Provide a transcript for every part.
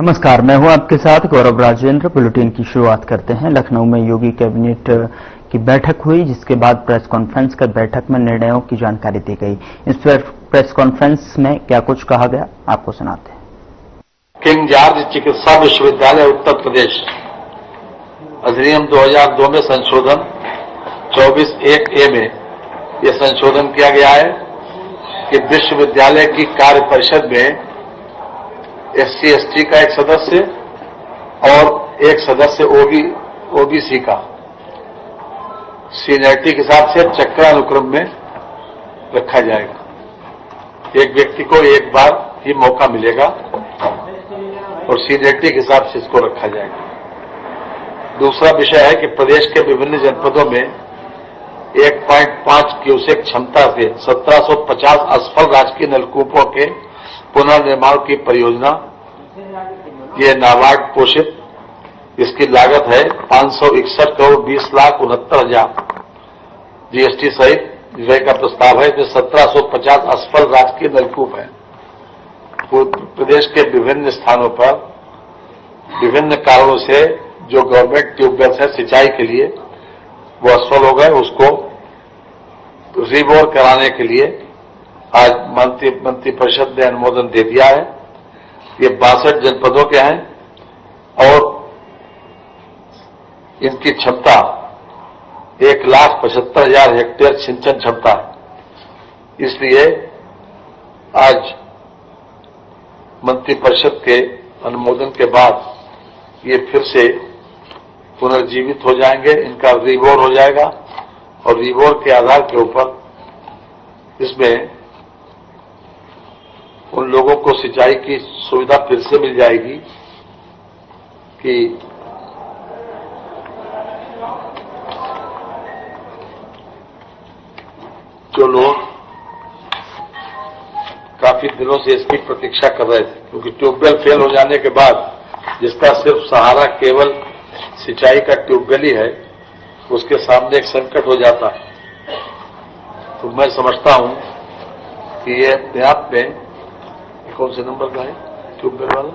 नमस्कार, मैं हूं आपके साथ गौरव राजेंद्र। बुलेटिन की शुरुआत करते हैं। लखनऊ में योगी कैबिनेट की बैठक हुई, जिसके बाद प्रेस कॉन्फ्रेंस कर बैठक में निर्णयों की जानकारी दी गई। इस प्रेस कॉन्फ्रेंस में क्या कुछ कहा गया, आपको सुनाते हैं। किंग जॉर्ज चिकित्सा विश्वविद्यालय उत्तर प्रदेश अधिनियम 2002 में संशोधन 24(1)A में यह संशोधन किया गया है कि विश्वविद्यालय की कार्य परिषद में SC/ST का एक सदस्य और एक सदस्य OBC का सीनियरिटी के हिसाब से चक्रानुक्रम में रखा जाएगा। एक व्यक्ति को एक बार ही मौका मिलेगा और सीनियरिटी के हिसाब से इसको रखा जाएगा। दूसरा विषय है कि प्रदेश के विभिन्न जनपदों में 1.5 क्यूसेक क्षमता से 1750 असफल राजकीय नलकूपों के पुनर्निर्माण की परियोजना, ये नाबार्ड पोषित, इसकी लागत है 561,20,69,000 GST सहित व्यय का प्रस्ताव है। जो 1750 असफल राजकीय नलकूप है। प्रदेश के विभिन्न स्थानों पर विभिन्न कारणों से जो गवर्नमेंट ट्यूबवेल है सिंचाई के लिए वो असफल हो गए, उसको रिबोर कराने के लिए आज मंत्रिपरिषद ने अनुमोदन दे दिया है। ये 62 जनपदों के हैं और इनकी क्षमता 1,75,000 हेक्टेयर सिंचन क्षमता है। इसलिए आज मंत्रिपरिषद के अनुमोदन के बाद ये फिर से पुनर्जीवित हो जाएंगे, इनका रिबोर हो जाएगा और रिबोर के आधार के ऊपर इसमें उन लोगों को सिंचाई की सुविधा फिर से मिल जाएगी कि जो लोग काफी दिनों से इसकी प्रतीक्षा कर रहे थे, क्योंकि ट्यूबवेल फेल हो जाने के बाद जिसका सिर्फ सहारा केवल सिंचाई का ट्यूबवेल ही है, उसके सामने एक संकट हो जाता है। तो मैं समझता हूं कि ये अपने आप में कौन से नंबर का है ट्यूबवेल वाला,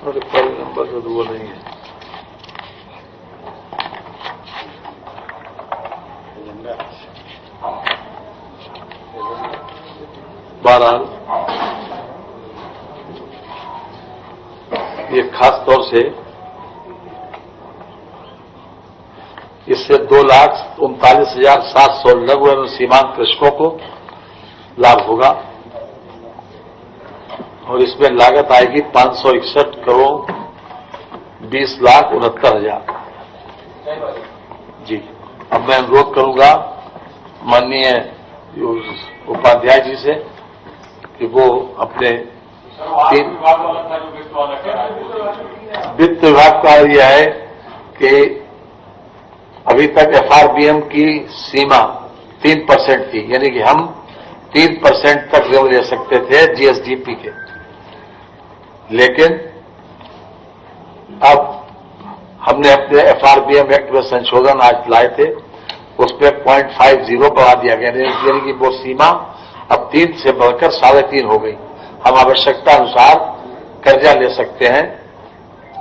और पहले नंबर तो वो नहीं है। बहरहाल ये खास तौर से इससे 2,39,700 लघु एवं सीमांत कृषकों को लाभ होगा और इसमें लागत आएगी 561,20,69,000 जी। अब मैं अनुरोध करूंगा माननीय उपाध्याय जी से कि वो अपने वित्त विभाग का यह है कि अभी तक FRBM की सीमा 3% थी, यानी कि हम 3% तक ऋण ले सकते थे GSDP के, लेकिन अब हमने अपने FRBM एक्ट में संशोधन आज लाए थे, उसमें 0.50 बढ़ा दिया गया, यानी कि वो सीमा अब 3 से बढ़कर 3.5 हो गई। हम आवश्यकता अनुसार कर्जा ले सकते हैं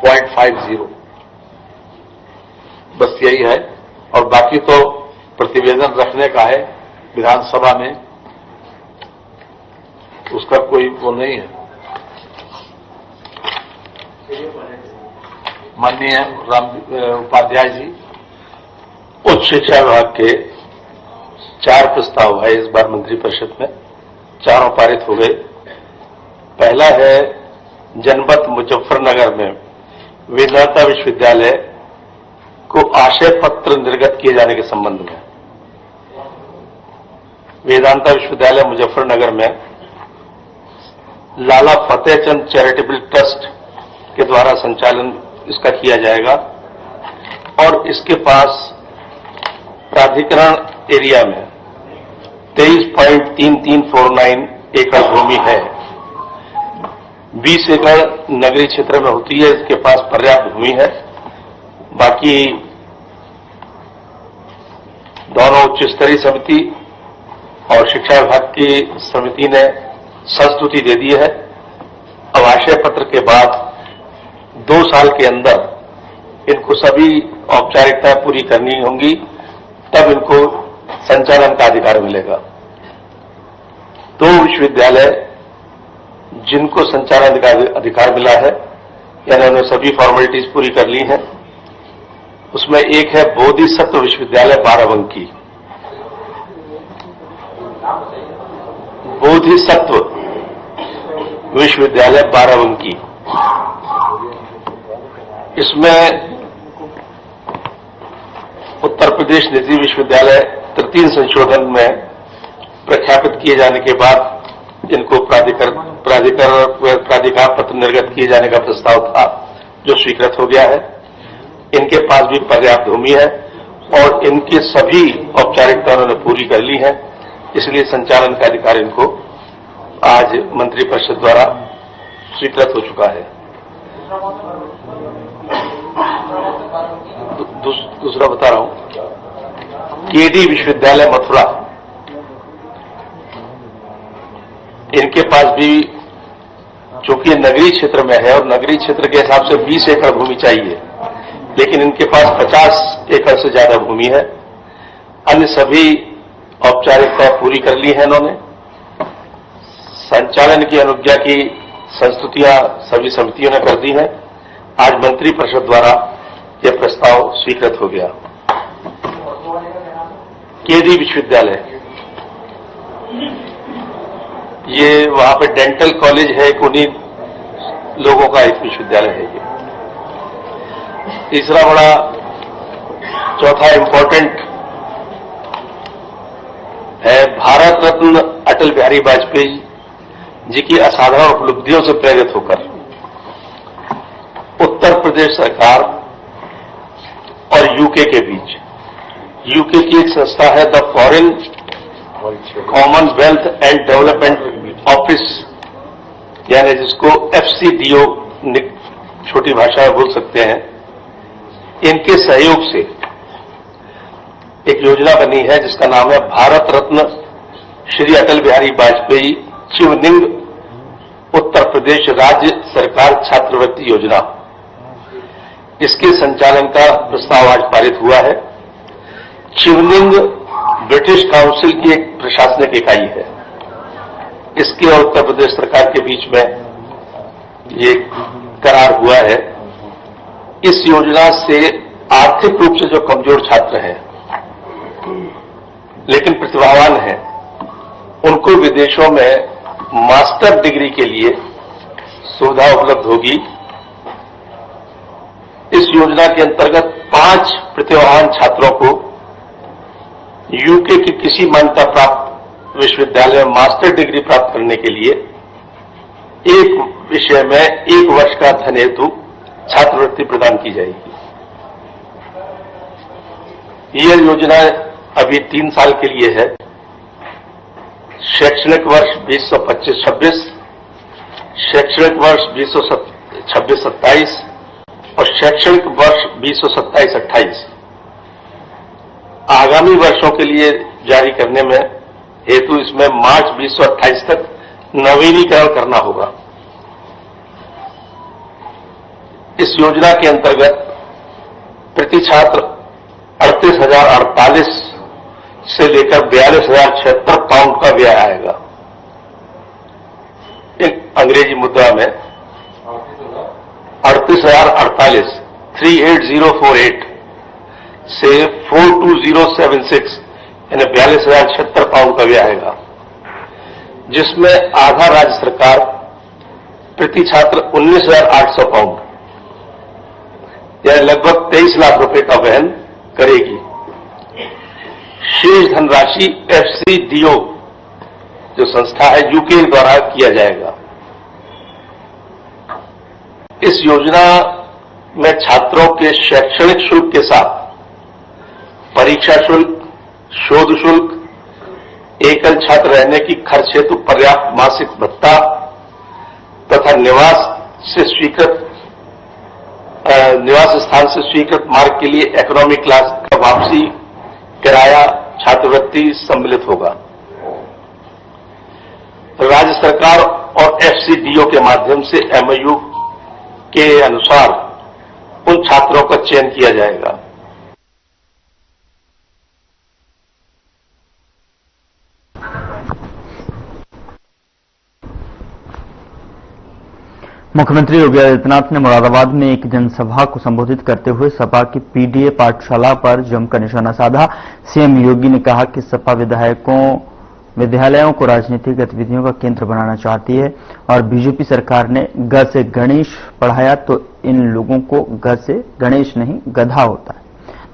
0.50, बस यही है। और बाकी तो प्रतिवेदन रखने का है विधानसभा में, उसका कोई वो नहीं है। माननीय उपाध्याय जी, उच्च शिक्षा विभाग के 4 प्रस्ताव है इस बार मंत्रिपरिषद में, चारों पारित हो गए। पहला है जनपद मुजफ्फरनगर में वेदांता विश्वविद्यालय को आशय पत्र निर्गत किए जाने के संबंध में। वेदांता विश्वविद्यालय मुजफ्फरनगर में लाला फतेहचंद चैरिटेबल ट्रस्ट के द्वारा संचालन इसका किया जाएगा और इसके पास प्राधिकरण एरिया में 23.3349 एकड़ भूमि है। 20 एकड़ नगरीय क्षेत्र में होती है, इसके पास पर्याप्त भूमि है। बाकी दोनों उच्च स्तरीय समिति और शिक्षा विभाग की समिति ने संस्तुति दे दी है। अब आशय पत्र के बाद 2 साल के अंदर इनको सभी औपचारिकताएं पूरी करनी होंगी, तब इनको संचालन का अधिकार मिलेगा। 2 विश्वविद्यालय जिनको संचालन का अधिकार मिला है, यानी उन्होंने सभी फॉर्मेलिटीज पूरी कर ली हैं, उसमें एक है बोधिसत्व विश्वविद्यालय बाराबंकी। बोधिसत्व विश्वविद्यालय बाराबंकी, इसमें उत्तर प्रदेश निजी विश्वविद्यालय तृतीय संशोधन में प्रख्यापित किए जाने के बाद इनको प्राधिकार पत्र निर्गत किए जाने का प्रस्ताव था, जो स्वीकृत हो गया है। इनके पास भी पर्याप्त भूमि है और इनकी सभी औपचारिकता उन्होंने पूरी कर ली है, इसलिए संचालन का अधिकार इनको आज मंत्रिपरिषद द्वारा स्वीकृत हो चुका है। दूसरा बता रहा हूं, केडी विश्वविद्यालय मथुरा, इनके पास भी, चूंकि नगरीय क्षेत्र में है और नगरीय क्षेत्र के हिसाब से 20 एकड़ भूमि चाहिए, लेकिन इनके पास 50 एकड़ से ज्यादा भूमि है। अन्य सभी औपचारिकता पूरी कर ली है इन्होंने। संचालन की अनुज्ञा की संस्तुतियां सभी समितियों ने कर दी हैं। आज मंत्रिपरिषद द्वारा यह प्रस्ताव स्वीकृत हो गया। केडी विश्वविद्यालय, ये वहां पे डेंटल कॉलेज है, एक उन्हीं लोगों का एक विश्वविद्यालय है ये। तीसरा बड़ा, चौथा इंपॉर्टेंट है भारत रत्न अटल बिहारी वाजपेयी जी की असाधारण उपलब्धियों से प्रेरित होकर उत्तर प्रदेश सरकार और यूके के बीच, यूके की एक संस्था है the foreign Commonwealth and development office, यानी जिसको FCDO छोटी भाषा में बोल सकते हैं, इनके सहयोग से एक योजना बनी है जिसका नाम है भारत रत्न श्री अटल बिहारी वाजपेयी चिवनिंग उत्तर प्रदेश राज्य सरकार छात्रवृत्ति योजना। इसके संचालन का प्रस्ताव आज पारित हुआ है। चिवनिंग ब्रिटिश काउंसिल की एक प्रशासनिक इकाई है। इसके और उत्तर प्रदेश सरकार के बीच में ये करार हुआ है। इस योजना से आर्थिक रूप से जो कमजोर छात्र हैं लेकिन प्रतिभावान हैं, उनको विदेशों में मास्टर डिग्री के लिए सुविधा उपलब्ध होगी। इस योजना के अंतर्गत 5 प्रतिभावान छात्रों को यूके की किसी मान्यता प्राप्त विश्वविद्यालय में मास्टर डिग्री प्राप्त करने के लिए एक विषय में 1 वर्ष का धन हेतु छात्रवृत्ति प्रदान की जाएगी। यह योजना अभी 3 साल के लिए है। शैक्षणिक वर्ष 2025-26, शैक्षणिक वर्ष 2026-27 और शैक्षणिक वर्ष 2027-28 आगामी वर्षों के लिए जारी करने में हेतु इसमें मार्च 2028 तक नवीनीकरण करना होगा। इस योजना के अंतर्गत प्रति छात्र 38,048 से लेकर 42,076 पाउंड का व्यय आएगा। अंग्रेजी मुद्रा में 38,048 38048 से 42076 यानी 42,076 पाउंड का व्यय आएगा, जिसमें आधा राज्य सरकार प्रति छात्र 19,800 पाउंड यानी लगभग 23 लाख रुपए का वहन करेगी। शेष धनराशि FCDO जो संस्था है यूके द्वारा किया जाएगा। इस योजना में छात्रों के शैक्षणिक शुल्क के साथ परीक्षा शुल्क, शोध शुल्क, एकल छात्र रहने की खर्च हेतु पर्याप्त मासिक भत्ता तथा निवास स्थान से स्वीकृत मार्ग के लिए इकोनॉमी क्लास का वापसी किराया छात्रवृत्ति सम्मिलित होगा। राज्य सरकार और एफसीडीओ के माध्यम से एमओयू के अनुसार उन छात्रों का चयन किया जाएगा। मुख्यमंत्री योगी आदित्यनाथ ने मुरादाबाद में एक जनसभा को संबोधित करते हुए सपा की पीडीए पाठशाला पर जमकर निशाना साधा। सीएम योगी ने कहा कि सपा विद्यालयों को राजनीतिक गतिविधियों का केंद्र बनाना चाहती है और बीजेपी सरकार ने ग से गणेश पढ़ाया तो इन लोगों को ग से गणेश नहीं गधा होता है।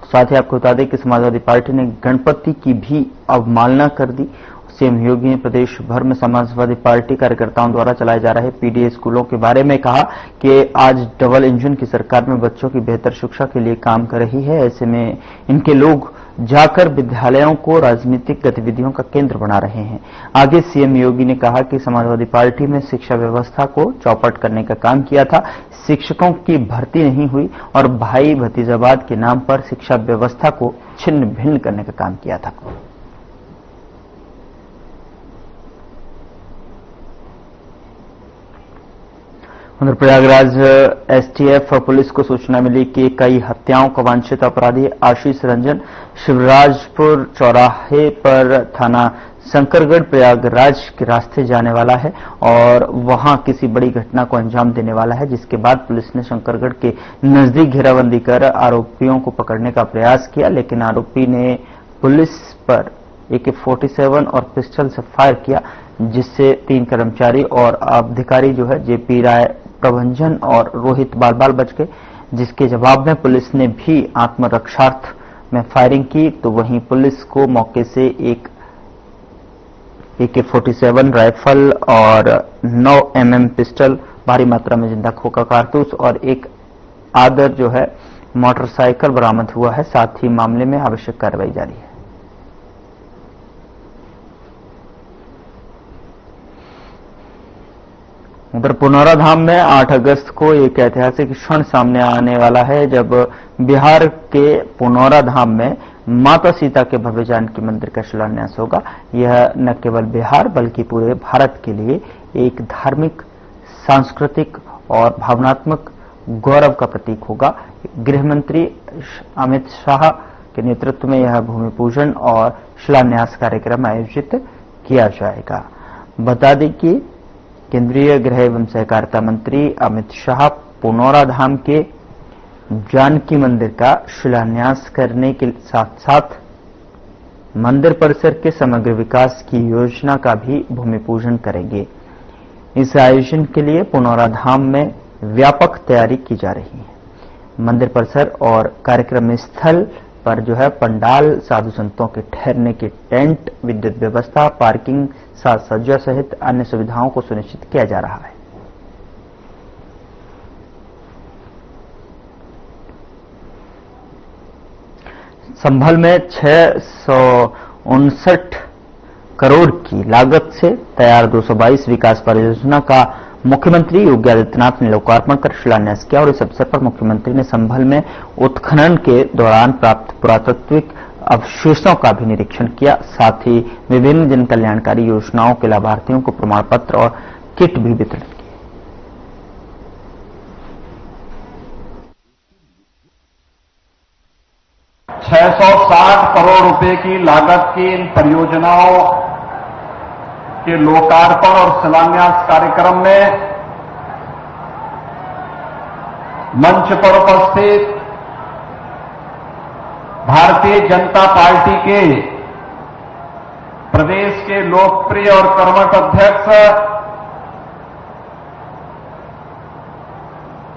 तो साथ ही आपको बता दें कि समाजवादी पार्टी ने गणपति की भी अवमानना कर दी। सीएम योगी ने प्रदेश भर में समाजवादी पार्टी कार्यकर्ताओं द्वारा चलाए जा रहे पीडीए स्कूलों के बारे में कहा कि आज डबल इंजन की सरकार में बच्चों की बेहतर शिक्षा के लिए काम कर रही है। ऐसे में इनके लोग जाकर विद्यालयों को राजनीतिक गतिविधियों का केंद्र बना रहे हैं। आगे सीएम योगी ने कहा कि समाजवादी पार्टी में शिक्षा व्यवस्था को चौपट करने का काम किया था, शिक्षकों की भर्ती नहीं हुई और भाई भतीजावाद के नाम पर शिक्षा व्यवस्था को छिन्न भिन्न करने का काम किया था। उधर प्रयागराज एसटीएफ पुलिस को सूचना मिली कि कई हत्याओं का वांछित अपराधी आशीष रंजन शिवराजपुर चौराहे पर थाना शंकरगढ़ प्रयागराज के रास्ते जाने वाला है और वहां किसी बड़ी घटना को अंजाम देने वाला है, जिसके बाद पुलिस ने शंकरगढ़ के नजदीक घेराबंदी कर आरोपियों को पकड़ने का प्रयास किया, लेकिन आरोपी ने पुलिस पर AK-47 और पिस्टल से फायर किया, जिससे 3 कर्मचारी और अधिकारी जो है जेपी राय, प्रभंजन और रोहित बाल बच गए, जिसके जवाब में पुलिस ने भी आत्मरक्षार्थ में फायरिंग की। तो वहीं पुलिस को मौके से एक AK-47 राइफल और 9 mm पिस्टल, भारी मात्रा में जिंदा खोखा कारतूस और एक आदर जो है मोटरसाइकिल बरामद हुआ है। साथ ही मामले में आवश्यक कार्रवाई जारी है। उधर पुनौरा धाम में 8 अगस्त को एक ऐतिहासिक क्षण सामने आने वाला है, जब बिहार के पुनौरा धाम में माता सीता के भव्य जानकी मंदिर का शिलान्यास होगा। यह न केवल बिहार बल्कि पूरे भारत के लिए एक धार्मिक, सांस्कृतिक और भावनात्मक गौरव का प्रतीक होगा। गृह मंत्री अमित शाह के नेतृत्व में यह भूमि पूजन और शिलान्यास कार्यक्रम आयोजित किया जाएगा। बता दें कि केंद्रीय गृह एवं सहकारिता मंत्री अमित शाह पुनौरा धाम के जानकी मंदिर का शिलान्यास करने के साथ साथ मंदिर परिसर के समग्र विकास की योजना का भी भूमि पूजन करेंगे। इस आयोजन के लिए पुनौरा धाम में व्यापक तैयारी की जा रही है। मंदिर परिसर और कार्यक्रम स्थल पर जो है पंडाल, साधु संतों के ठहरने के टेंट, विद्युत व्यवस्था, पार्किंग, साज सज्जा सहित अन्य सुविधाओं को सुनिश्चित किया जा रहा है। संभल में 659 करोड़ की लागत से तैयार 222 विकास परियोजना का मुख्यमंत्री योगी आदित्यनाथ ने लोकार्पण कर शिलान्यास किया और इस अवसर पर मुख्यमंत्री ने संभल में उत्खनन के दौरान प्राप्त पुरातात्विक अवशेषों का भी निरीक्षण किया। साथ ही विभिन्न जन कल्याणकारी योजनाओं के लाभार्थियों को प्रमाण पत्र और किट भी वितरित किए। ₹660 करोड़ की लागत की इन परियोजनाओं के लोकार्पण और शिलान्यास कार्यक्रम में मंच पर उपस्थित भारतीय जनता पार्टी के प्रदेश के लोकप्रिय और कर्मठ अध्यक्ष,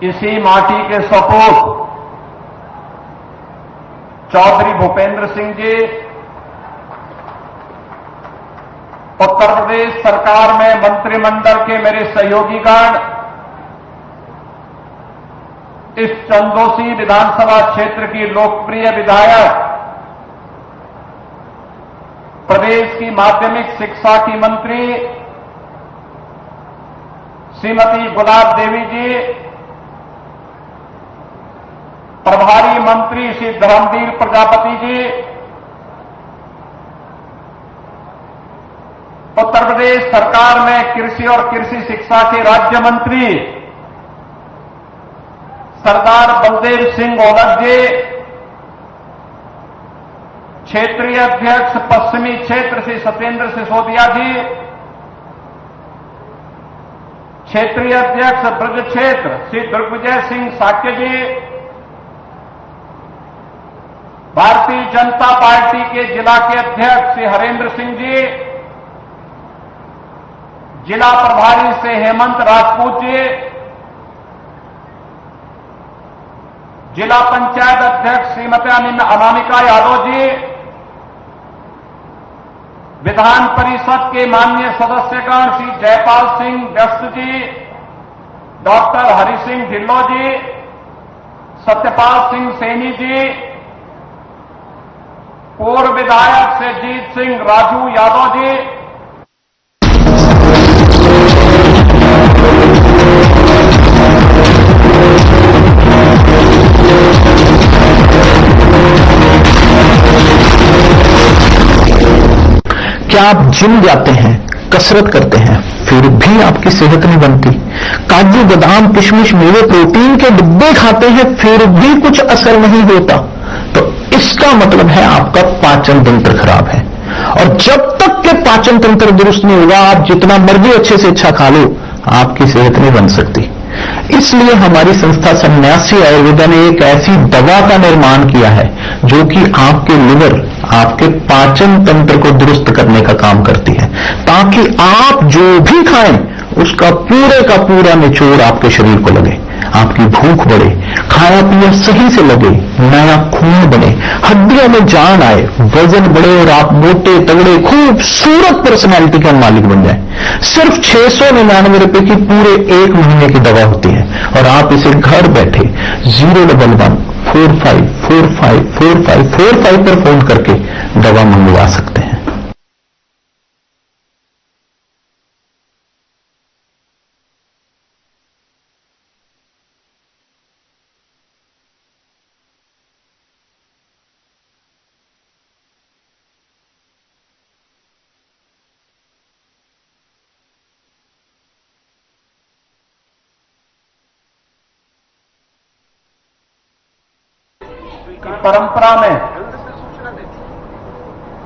इसी माटी के सपूत चौधरी भूपेंद्र सिंह जी, उत्तर प्रदेश सरकार में मंत्रिमंडल के मेरे सहयोगीगण, इस चंदोसी विधानसभा क्षेत्र की लोकप्रिय विधायक, प्रदेश की माध्यमिक शिक्षा की मंत्री श्रीमती गुलाब देवी जी, प्रभारी मंत्री श्री धर्मवीर प्रजापति जी, उत्तर प्रदेश सरकार में कृषि और कृषि शिक्षा के राज्य मंत्री सरदार बलदेव सिंह ओलख जी, क्षेत्रीय अध्यक्ष पश्चिमी क्षेत्र श्री सत्येंद्र सिसोदिया जी, क्षेत्रीय अध्यक्ष ब्रज क्षेत्र श्री दिग्विजय सिंह साक्य जी, भारतीय जनता पार्टी के जिला के अध्यक्ष श्री हरेंद्र सिंह जी, जिला प्रभारी से हेमंत राजपूत जी, जिला पंचायत अध्यक्ष श्रीमती अनामिका यादव जी, विधान परिषद के माननीय सदस्यगण श्री जयपाल सिंह व्यस्त जी, डॉक्टर हरि सिंह ढिल्लों जी, सत्यपाल सिंह सैनी जी, पूर्व विधायक श्री जीत सिंह राजू यादव जी, क्या आप जिम जाते हैं, कसरत करते हैं, फिर भी आपकी सेहत नहीं बनती? काजू बादाम किशमिश मेवे प्रोटीन के डिब्बे खाते हैं, फिर भी कुछ असर नहीं होता? तो इसका मतलब है आपका पाचन तंत्र खराब है। और जब तक के पाचन तंत्र दुरुस्त नहीं होगा, आप जितना मर्जी अच्छे से अच्छा खा लो, आपकी सेहत नहीं बन सकती। इसलिए हमारी संस्था सन्यासी आयुर्वेदा ने एक ऐसी दवा का निर्माण किया है जो कि आपके लिवर, आपके पाचन तंत्र को दुरुस्त करने का काम करती है, ताकि आप जो भी खाएं उसका पूरे का पूरा निचोड़ आपके शरीर को लगे, आपकी भूख बढ़े, खाया पिया सही से लगे, नया खून बने, हड्डियों में जान आए, वजन बढ़े और आप मोटे तगड़े खूबसूरत पर्सनैलिटी का मालिक बन जाए। सिर्फ 699 रुपए की पूरे 1 महीने की दवा होती है और आप इसे घर बैठे 01145454545 पर फोन करके दवा मंगवा सकते हैं। की परंपरा में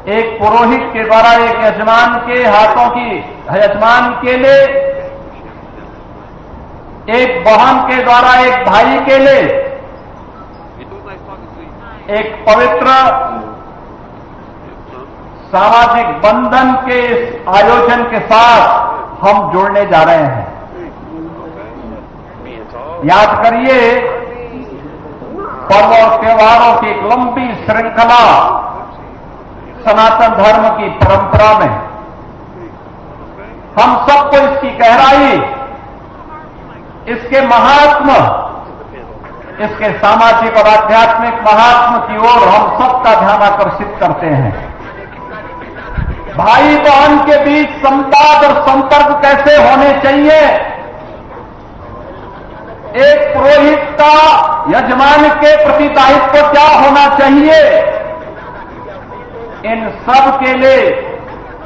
एक पुरोहित के द्वारा एक यजमान के हाथों की यजमान के लिए, एक बहन के द्वारा एक भाई के लिए एक पवित्र सामाजिक बंधन के इस आयोजन के साथ हम जुड़ने जा रहे हैं। याद करिए, पर्व और त्योहारों की एक लंबी श्रृंखला सनातन धर्म की परंपरा में हम सबको इसकी गहराई, इसके महात्म, इसके सामाजिक और आध्यात्मिक महात्म की ओर हम सबका ध्यान आकर्षित करते हैं। भाई बहन के बीच संवाद और संपर्क कैसे होने चाहिए, एक पुरोहित का यजमान के प्रति दायित्व क्या होना चाहिए, इन सब के लिए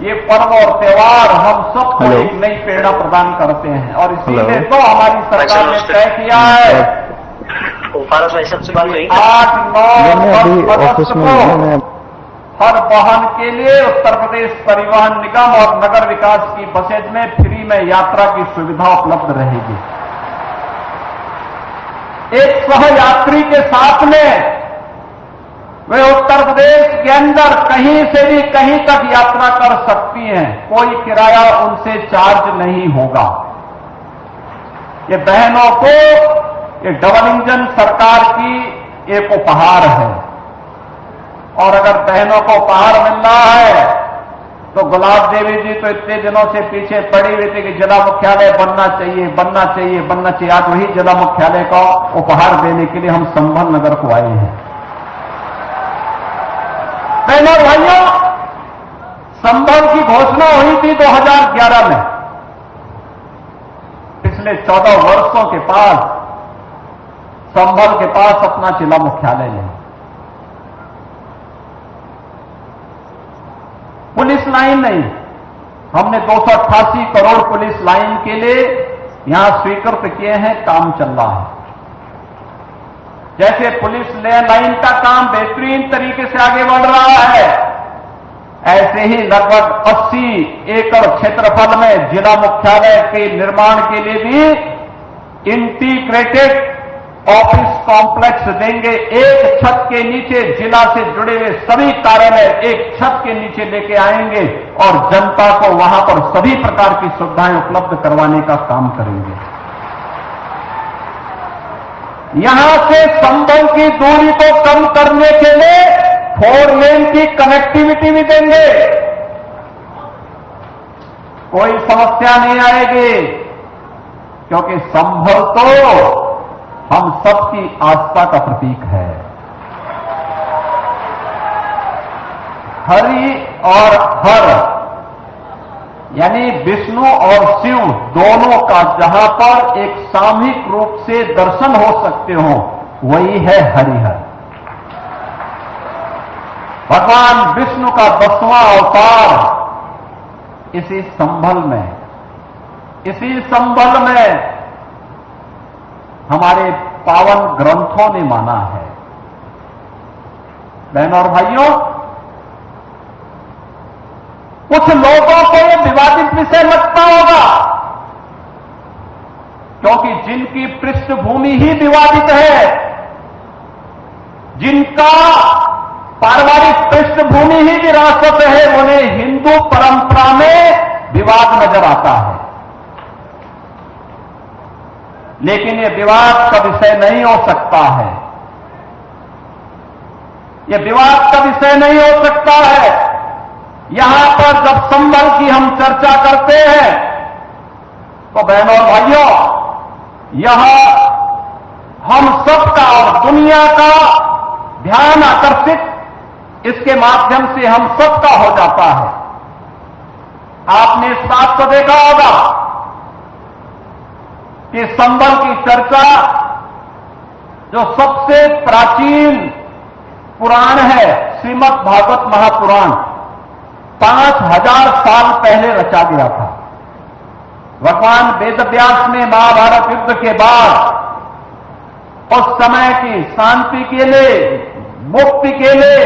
ये पर्व और त्योहार हम सबको एक नई प्रेरणा प्रदान करते हैं। और इसीलिए तो हमारी सरकार ने तय किया है 8-9 अगस्त को हर वाहन के लिए उत्तर प्रदेश परिवहन निगम और नगर विकास की बसेज में फ्री में यात्रा की सुविधा उपलब्ध रहेगी। एक सहयात्री के साथ में वे उत्तर प्रदेश के अंदर कहीं से भी कहीं तक यात्रा कर सकती हैं, कोई किराया उनसे चार्ज नहीं होगा। ये बहनों को ये डबल इंजन सरकार की एक उपहार है, और अगर बहनों को उपहार मिल रहा है तो गुलाब देवी जी तो इतने दिनों से पीछे पड़ी हुई थी कि जिला मुख्यालय बनना चाहिए, बनना चाहिए, बनना चाहिए। आज वही जिला मुख्यालय का उपहार देने के लिए हम संभल नगर को आए हैं। बहनों भाइयों, संभल की घोषणा हुई थी 2011 में। पिछले 14 वर्षों के बाद संभल के पास अपना जिला मुख्यालय है। पुलिस लाइन नहीं, हमने 288 करोड़ पुलिस लाइन के लिए यहां स्वीकृत किए हैं, काम चल रहा है। जैसे पुलिस लाइन का काम बेहतरीन तरीके से आगे बढ़ रहा है, ऐसे ही लगभग 80 एकड़ क्षेत्रफल में जिला मुख्यालय के निर्माण के लिए भी इंटीग्रेटेड ऑफिस कॉम्प्लेक्स देंगे। एक छत के नीचे जिला से जुड़े हुए सभी कार्यालय एक छत के नीचे लेके आएंगे और जनता को वहां पर सभी प्रकार की सुविधाएं उपलब्ध करवाने का काम करेंगे। यहां से संभल की दूरी को कम करने के लिए 4 लेन की कनेक्टिविटी भी देंगे। कोई समस्या नहीं आएगी, क्योंकि संभल तो हम सबकी आस्था का प्रतीक है। हरि और हर यानी विष्णु और शिव दोनों का जहां पर एक सामूहिक रूप से दर्शन हो सकते हो, वही है हरिहर। भगवान विष्णु का 10वां अवतार इसी संभल में हमारे पावन ग्रंथों ने माना है। बहनों और भाइयों, कुछ लोगों को यह विवादित विषय लगता होगा, क्योंकि जिनकी पृष्ठभूमि ही विवादित है, जिनका पारिवारिक पृष्ठभूमि ही विरासत है, उन्हें हिंदू परंपरा में विवाद नजर आता है। लेकिन यह विवाद का विषय नहीं हो सकता है। यह विवाद का विषय नहीं हो सकता है। यहां पर जब संभल की हम चर्चा करते हैं, तो बहनों और भाइयों, यह हम सबका और दुनिया का ध्यान आकर्षित इसके माध्यम से हम सबका हो जाता है। आपने इस बात को देखा होगा कि संभल की चर्चा जो सबसे प्राचीन पुराण है, श्रीमद् भागवत महापुराण, 5000 साल पहले रचा गया था। भगवान वेदव्यास ने महाभारत युद्ध के बाद उस समय की शांति के लिए, मुक्ति के लिए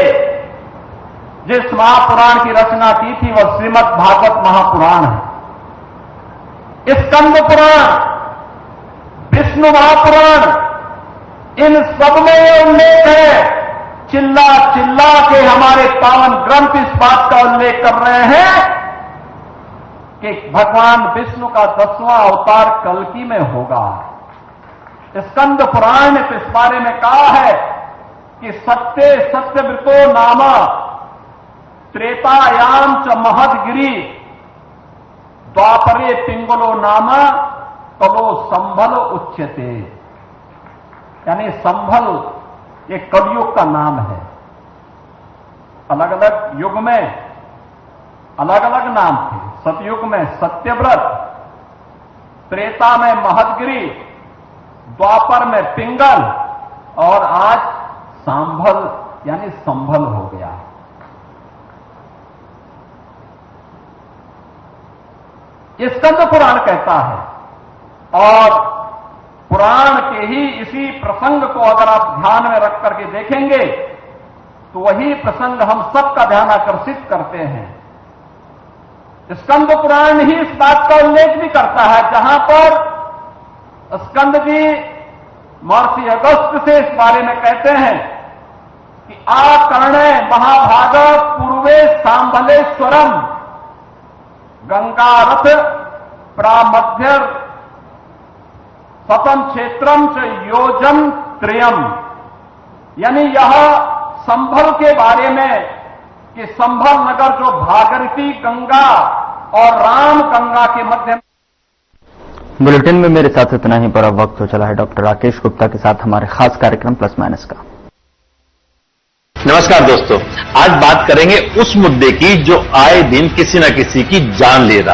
जिस महापुराण की रचना की थी, वह श्रीमद् भागवत महापुराण है। स्कंद पुराण, विष्णु महापुराण, इन सब में यह उल्लेख है। चिल्ला चिल्ला के हमारे पावन ग्रंथ इस बात का उल्लेख कर रहे हैं कि भगवान विष्णु का 10वां अवतार कल्कि में होगा। स्कंद पुराण ने तो इस बारे में कहा है कि सत्यव्रतो नाम त्रेतायाम च महदगिरी द्वापरे पिंगलो नाम कलो संभल उच्यते। यानी संभल ये कलयुग का नाम है। अलग अलग युग में अलग अलग नाम थे। सतयुग में सत्यव्रत, त्रेता में महदगिरी, द्वापर में पिंगल और आज सांभल यानी संभल हो गया। ये स्कंद पुराण कहता है, और पुराण के ही इसी प्रसंग को अगर आप ध्यान में रख करके देखेंगे तो वही प्रसंग हम सबका ध्यान आकर्षित करते हैं। स्कंद पुराण ही इस बात का उल्लेख भी करता है, जहां पर स्कंद जी महर्षि अगस्त्य से इस बारे में कहते हैं कि आकर्णे महाभाग पूर्वे सांभलेश्वरम गंगारथ प्रामध्य सतम क्षेत्रम च योजन त्रयम। यानी यह संभल के बारे में कि संभल नगर जो भागीरथी गंगा और राम गंगा के मध्य। बुलेटिन में मेरे साथ इतना ही, पर अब वक्त हो चला है डॉक्टर राकेश गुप्ता के साथ हमारे खास कार्यक्रम प्लस माइनस का। नमस्कार दोस्तों, आज बात करेंगे उस मुद्दे की जो आए दिन किसी न किसी की जान ले रहा है।